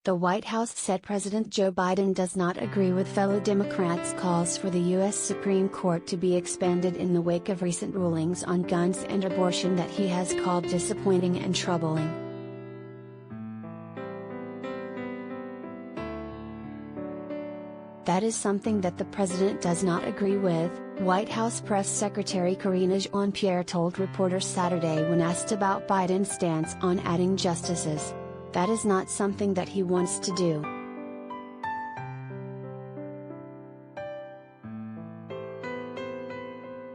The White House said President Joe Biden does not agree with fellow Democrats' calls for the U.S. Supreme Court to be expanded in the wake of recent rulings on guns and abortion that he has called disappointing and troubling. That is something that the president does not agree with, White House Press Secretary Karine Jean-Pierre told reporters Saturday when asked about Biden's stance on adding justices. That is not something that he wants to do.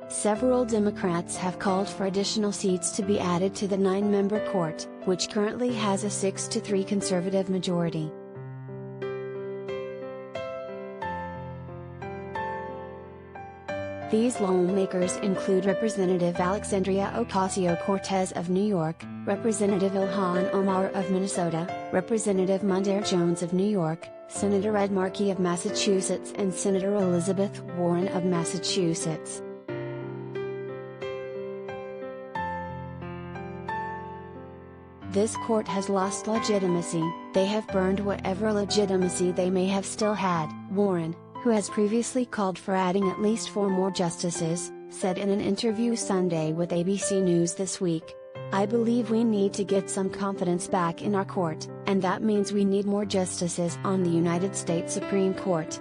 Several Democrats have called for additional seats to be added to the 9-member court, which currently has a 6-3 conservative majority. These lawmakers include Representative Alexandria Ocasio-Cortez of New York, Representative Ilhan Omar of Minnesota, Representative Mondaire Jones of New York, Senator Ed Markey of Massachusetts and Senator Elizabeth Warren of Massachusetts. This court has lost legitimacy, they have burned whatever legitimacy they may have still had, Warren, who has previously called for adding at least 4 more justices, said in an interview Sunday with ABC News This Week. I believe we need to get some confidence back in our court, and that means we need more justices on the United States Supreme Court.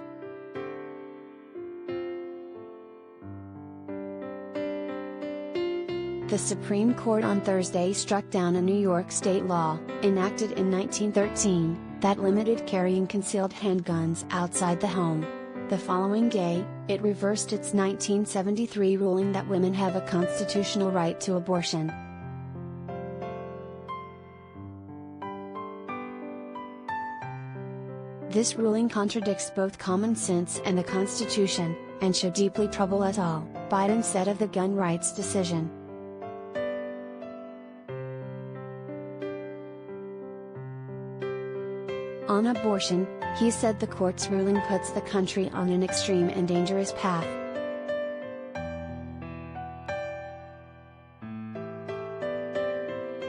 The Supreme Court on Thursday struck down a New York state law, enacted in 1913, that limited carrying concealed handguns outside the home. The following day, it reversed its 1973 ruling that women have a constitutional right to abortion. This ruling contradicts both common sense and the Constitution, and should deeply trouble us all, Biden said of the gun rights decision. On abortion, he said the court's ruling puts the country on an extreme and dangerous path.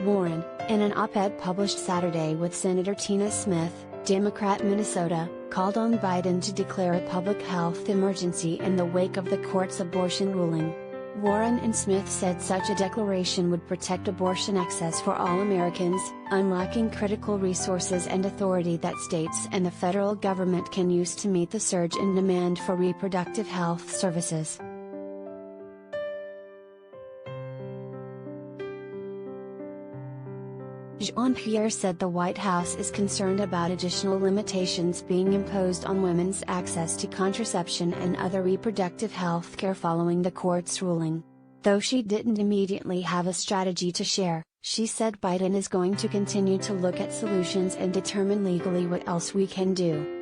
Warren, in an op-ed published Saturday with Senator Tina Smith, Democrat Minnesota, called on Biden to declare a public health emergency in the wake of the court's abortion ruling. Warren and Smith said such a declaration would protect abortion access for all Americans, unlocking critical resources and authority that states and the federal government can use to meet the surge in demand for reproductive health services. Jean-Pierre said the White House is concerned about additional limitations being imposed on women's access to contraception and other reproductive health care following the court's ruling. Though she didn't immediately have a strategy to share, she said Biden is going to continue to look at solutions and determine legally what else we can do.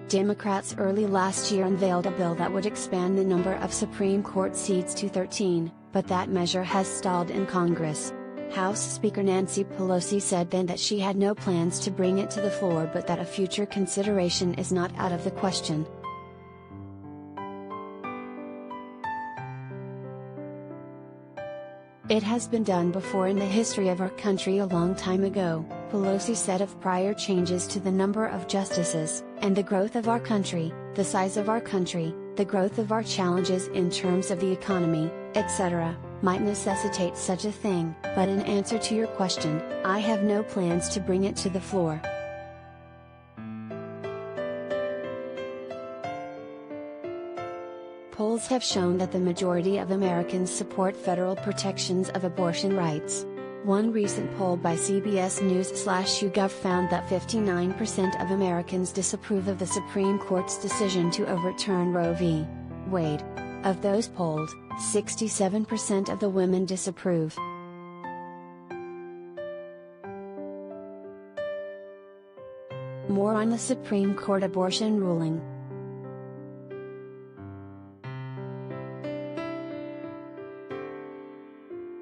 Democrats early last year unveiled a bill that would expand the number of Supreme Court seats to 13, but that measure has stalled in Congress. House Speaker Nancy Pelosi said then that she had no plans to bring it to the floor but that a future consideration is not out of the question. It has been done before in the history of our country a long time ago, Pelosi said of prior changes to the number of justices, and the growth of our country, the size of our country, the growth of our challenges in terms of the economy, etc., might necessitate such a thing, but in answer to your question, I have no plans to bring it to the floor. Polls have shown that the majority of Americans support federal protections of abortion rights. One recent poll by CBS News/YouGov found that 59% of Americans disapprove of the Supreme Court's decision to overturn Roe v. Wade. Of those polled, 67% of the women disapprove. More on the Supreme Court abortion ruling.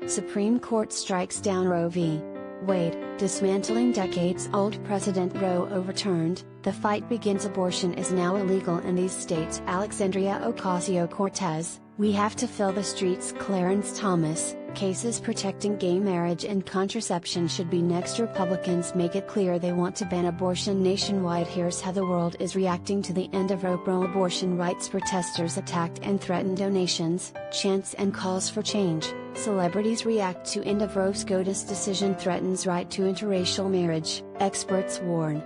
Supreme Court strikes down Roe v. Wade, dismantling decades-old precedent. Roe overturned, the fight begins. Abortion is now illegal in these states. Alexandria Ocasio-Cortez, we have to fill the streets. Clarence Thomas, Cases protecting gay marriage and contraception should be next. Republicans make it clear they want to ban abortion nationwide. Here's how the world is reacting to the end of Roe. Pro-abortion rights protesters attacked and threatened donations, chants and calls for change. Celebrities react to end of Roe. SCOTUS decision threatens right to interracial marriage. Experts warn